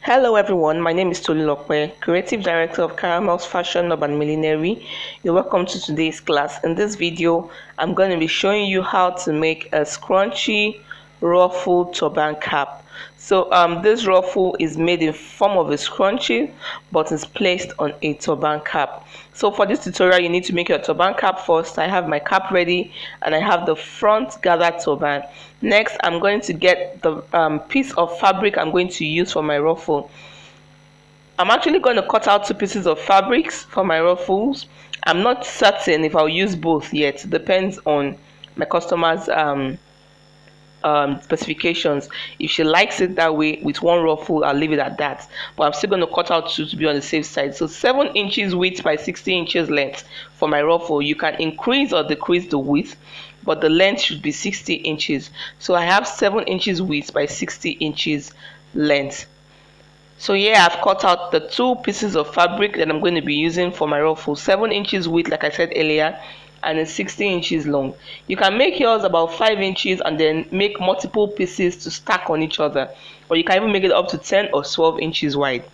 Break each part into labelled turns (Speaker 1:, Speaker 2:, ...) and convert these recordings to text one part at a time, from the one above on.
Speaker 1: Hello everyone, my name is Tolulokwe, Creative Director of Caramel's Fashion Urban Millinery. You're welcome to today's class. In this video, I'm going to be showing you how to make a scrunchy ruffle turban cap. So this ruffle is made in form of a scrunchie, but is placed on a turban cap. So for this tutorial, you need to make your turban cap first. I have my cap ready and I have the front gathered turban. Next, I'm going to get the piece of fabric I'm going to use for my ruffle. I'm actually going to cut out two pieces of fabrics for my ruffles. I'm not certain if I'll use both yet. It depends on my customer's specifications. If she likes it that way with one ruffle, I'll leave it at that, but I'm still going to cut out two to be on the safe side. So 7 inches width by 60 inches length for my ruffle. You can increase or decrease the width, but the length should be 60 inches. So I have 7 inches width by 60 inches length. So yeah, I've cut out the two pieces of fabric that I'm going to be using for my ruffle. 7 inches width, like I said earlier, and it's 60 inches long. You can make yours about 5 inches and then make multiple pieces to stack on each other, or you can even make it up to 10 or 12 inches wide.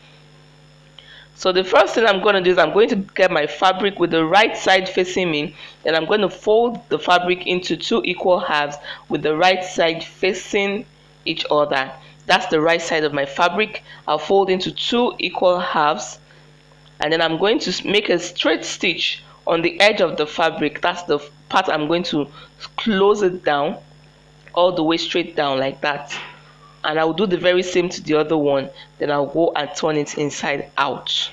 Speaker 1: So the first thing I'm going to do is I'm going to get my fabric with the right side facing me, and I'm going to fold the fabric into 2 equal halves with the right side facing each other. That's the right side of my fabric. I'll fold into 2 equal halves, and then I'm going to make a straight stitch on the edge of the fabric. That's the part I'm going to close it down all the way straight down like that, and I'll do the very same to the other one. Then I'll go and turn it inside out.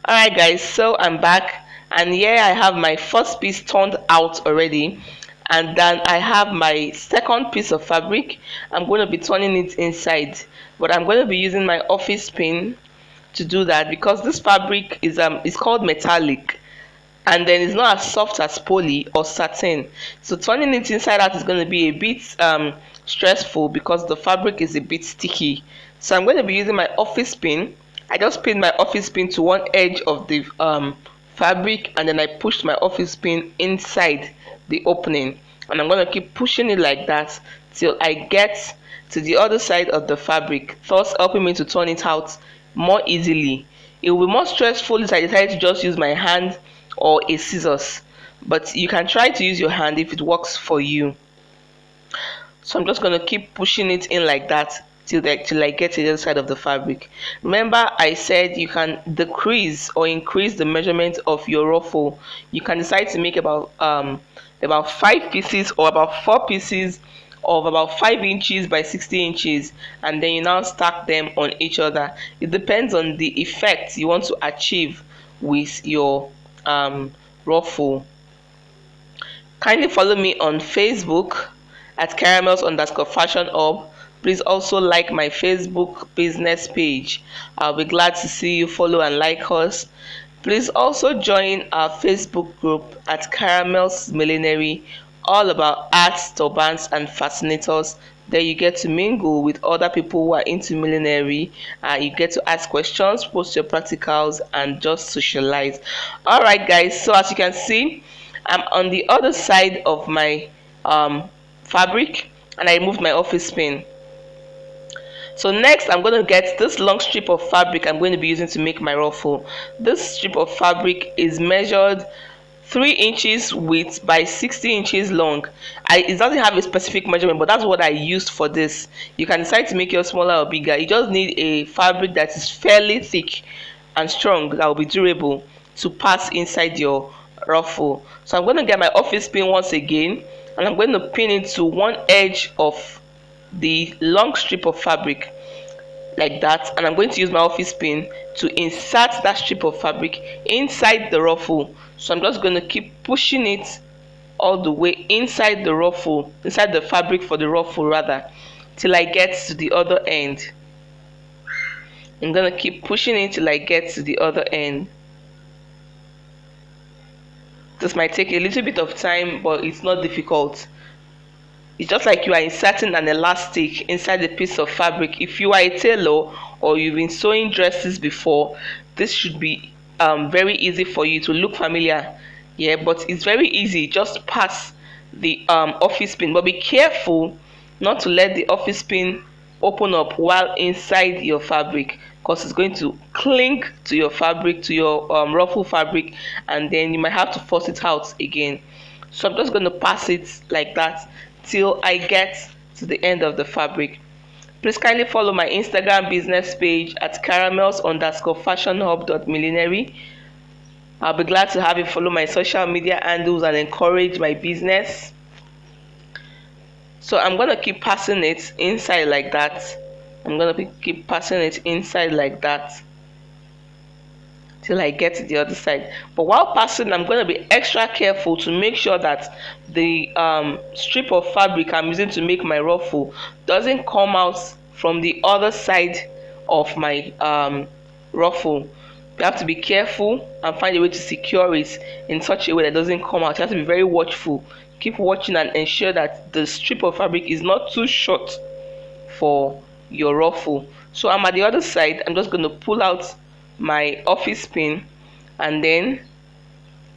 Speaker 1: Alright guys, so I'm back, and here I have my first piece turned out already, and then I have my second piece of fabric. I'm going to be turning it inside, but I'm going to be using my office pin to do that because this fabric is called metallic, and then it's not as soft as poly or satin. So turning it inside out is going to be a bit stressful because the fabric is a bit sticky. So I'm going to be using my office pin. I just pinned my office pin to one edge of the fabric, and then I pushed my office pin inside the opening, and I'm going to keep pushing it like that till I get to the other side of the fabric, thus helping me to turn it out more easily. It will be more stressful if I decide to just use my hand or a scissors, but you can try to use your hand if it works for you. So I'm just going to keep pushing it in like that till I get to the other side of the fabric. Remember, I said you can decrease or increase the measurement of your ruffle. You can decide to make about 5 pieces or about 4 pieces of about 5 inches by 60 inches, and then you now stack them on each other. It depends on the effect you want to achieve with your ruffle. Kindly follow me on Facebook at caramels_fashion hub. Please also like my Facebook business page. I'll be glad to see you follow and like us. Please also join our Facebook group at Caramels Millinery, all about arts, turbans, and fascinators. There you get to mingle with other people who are into millinery. You get to ask questions, post your practicals, and just socialize. Alright guys, so as you can see, I'm on the other side of my fabric, and I removed my office pin. So next, I'm going to get this long strip of fabric I'm going to be using to make my ruffle. This strip of fabric is measured 3 inches width by 60 inches long. It doesn't have a specific measurement, but that's what I used for this. You can decide to make yours smaller or bigger. You just need a fabric that is fairly thick and strong, that will be durable to pass inside your ruffle. So I'm going to get my office pin once again, and I'm going to pin it to one edge of the long strip of fabric like that, and I'm going to use my office pin to insert that strip of fabric inside the ruffle. So I'm just going to keep pushing it all the way inside the ruffle, inside the fabric for the ruffle rather, till I get to the other end. I'm going to keep pushing it till I get to the other end. This might take a little bit of time, but it's not difficult. It's just like you are inserting an elastic inside a piece of fabric. If you are a tailor or you've been sewing dresses before, this should be very easy for you to look familiar. Yeah, but it's very easy. Just pass the office pin, but be careful not to let the office pin open up while inside your fabric, because it's going to cling to your fabric, to your ruffle fabric, and then you might have to force it out again. So I'm just going to pass it like that till I get to the end of the fabric. Please kindly follow my Instagram business page at caramels_fashionhub.millinery. I'll be glad to have you follow my social media handles and encourage my business. So I'm going to keep passing it inside like that. I'm going to keep passing it inside like that till I get to the other side. But while passing, I'm going to be extra careful to make sure that the strip of fabric I'm using to make my ruffle doesn't come out from the other side of my ruffle. You have to be careful and find a way to secure it in such a way that it doesn't come out. You have to be very watchful. Keep watching and ensure that the strip of fabric is not too short for your ruffle. So I'm at the other side. I'm just going to pull out my office pin, and then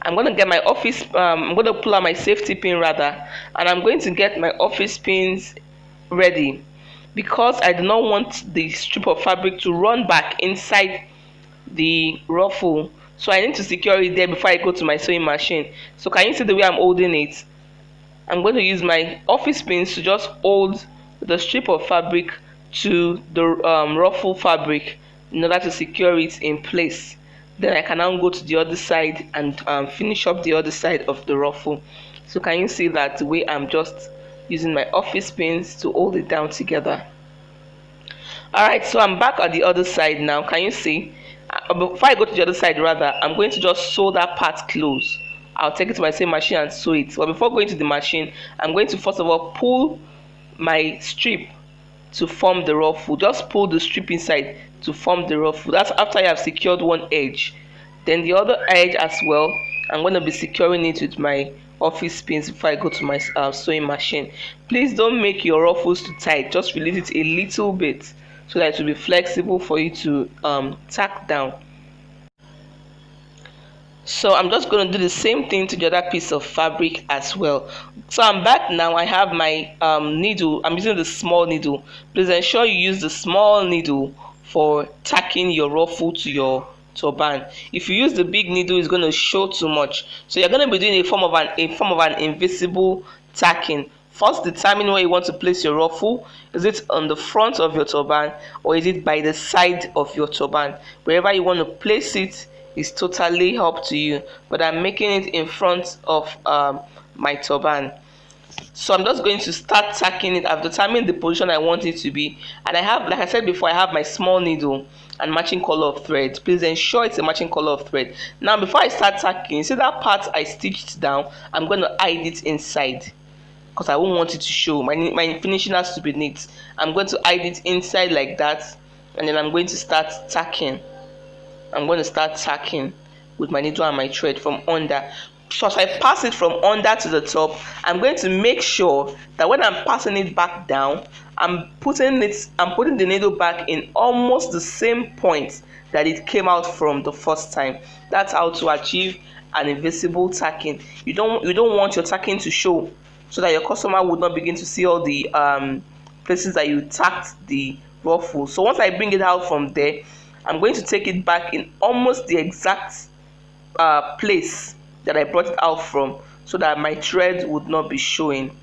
Speaker 1: I'm going to get my office I'm going to pull out my safety pin rather, and I'm going to get my office pins ready, because I do not want the strip of fabric to run back inside the ruffle. So I need to secure it there before I go to my sewing machine. So can you see the way I'm holding it? I'm going to use my office pins to just hold the strip of fabric to the ruffle fabric in order to secure it in place. Then I can now go to the other side and finish up the other side of the ruffle. So can you see that the way I'm just using my office pins to hold it down together? Alright, so I'm back at the other side now. Can you see? Before I go to the other side rather, I'm going to just sew that part close. I'll take it to my sewing machine and sew it. But before going to the machine, I'm going to first of all pull my strip to form the ruffle. Just pull the strip inside to form the ruffle. That's after you have secured one edge. Then the other edge as well, I'm going to be securing it with my office pins before I go to my sewing machine. Please don't make your ruffles too tight. Just release it a little bit so that it will be flexible for you to tack down. So I'm just going to do the same thing to the other piece of fabric as well. So I'm back now. I have my needle. I'm using the small needle. Please ensure you use the small needle for tacking your ruffle to your turban. If you use the big needle, it's going to show too much. So you're going to be doing a form of an invisible tacking. First, determine where you want to place your ruffle. Is it on the front of your turban, or is it by the side of your turban? Wherever you want to place it is totally up to you, but I'm making it in front of my turban. So I'm just going to start tacking it. I've determined the position I want it to be, and I have, like I said before, I have my small needle and matching color of thread. Please ensure it's a matching color of thread. Now before I start tacking, you see that part I stitched down? I'm going to hide it inside because I won't want it to show. My finishing has to be neat. I'm going to hide it inside like that, and then I'm going to start tacking. I'm going to start tacking with my needle and my thread from under. So as I pass it from under to the top, I'm going to make sure that when I'm passing it back down, I'm putting the needle back in almost the same point that it came out from the first time. That's how to achieve an invisible tacking. You don't want your tacking to show, so that your customer would not begin to see all the places that you tacked the ruffle. So once I bring it out from there, I'm going to take it back in almost the exact place that I brought it out from, so that my thread would not be showing.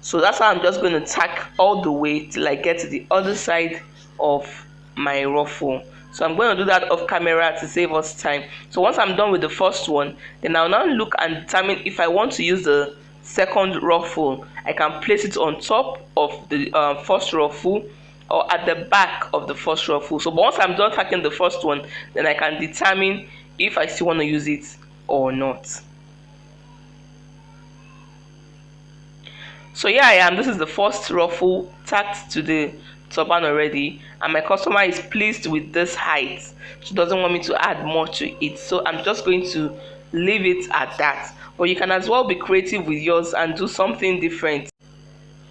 Speaker 1: So that's how I'm just going to tack all the way till I get to the other side of my ruffle. So I'm going to do that off camera to save us time. So once I'm done with the first one, then I'll now look and determine if I want to use the second ruffle. I can place it on top of the first ruffle, or at the back of the first ruffle. So once I'm done tacking the first one, then I can determine if I still want to use it or not. So here I am. This is the first ruffle tacked to the turban already, and my customer is pleased with this height. She doesn't want me to add more to it, so I'm just going to leave it at that. But you can as well be creative with yours and do something different.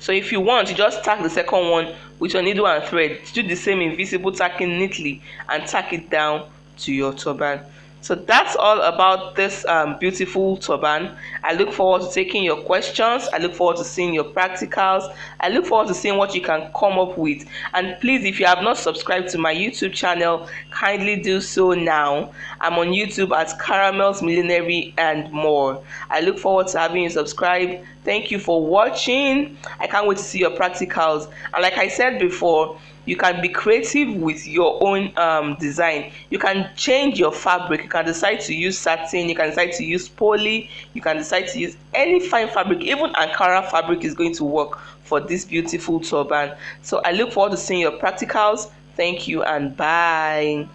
Speaker 1: So if you want, you just tack the second one with your needle and thread. Do the same invisible tacking neatly and tack it down to your turban. So that's all about this beautiful turban. I look forward to taking your questions. I look forward to seeing your practicals. I look forward to seeing what you can come up with. And please, if you have not subscribed to my YouTube channel, kindly do so now. I'm on YouTube at Caramels Millinery and more. I look forward to having you subscribe. Thank you for watching. I can't wait to see your practicals. And like I said before, you can be creative with your own design. You can change your fabric. You can decide to use satin, you can decide to use poly, you can decide to use any fine fabric. Even Ankara fabric is going to work for this beautiful turban. So I look forward to seeing your practicals. Thank you and bye.